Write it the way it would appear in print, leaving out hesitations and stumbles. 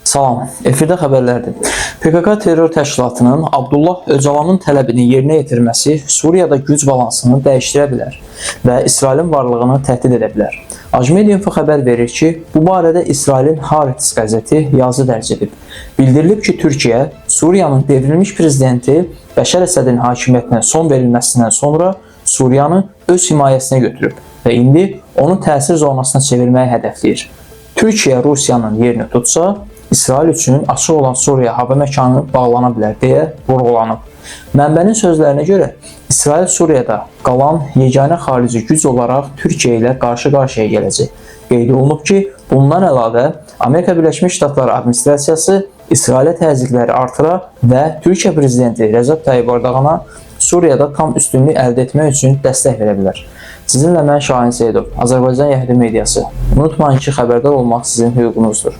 Salam, efirdə xəbərlərdir. PKK terror təşkilatının Abdullah Öcalanın tələbini yerinə yetirməsi Suriyada güc balansını dəyişdirə bilər və İsrailin varlığını təhdid edə bilər. Ajmedia Info xəbər verir ki, bu barədə İsrailin Haaretz qəzeti yazı dərc edib. Bildirilib ki, Türkiyə Suriyanın devrilmiş prezidenti Bəşər Əsədin hakimiyyətinə son verilməsindən sonra Suriyanı öz himayəsinə götürüb və indi onu təsir zonasına çevirməyi hədəfləyir. Türkiyə Rusiyanın yerini tutsa, İsrail üçün açıq olan Suriya hava məkanı bağlana bilər deyə vurğulanıb. Mənbənin sözlərinə görə, İsrail Suriyada qalan yeganə xarici güc olaraq Türkiyə ilə qarşı-qarşıya gələcək. Qeyd olunub ki, bundan əlavə Amerika Birləşmiş Ştatları administrasiyası İsrailə təzyiqləri artıra və Türkiyə prezidenti Rəcəb Tayyib Ərdoğana Suriyada tam üstünlük əldə etmək üçün dəstək verə bilər. Sizinlə mən Şahin Seyidov, Azərbaycan Yəhudi Mediası. Unutmayın ki, xəbərdar olmaq sizin hüququnuzdur.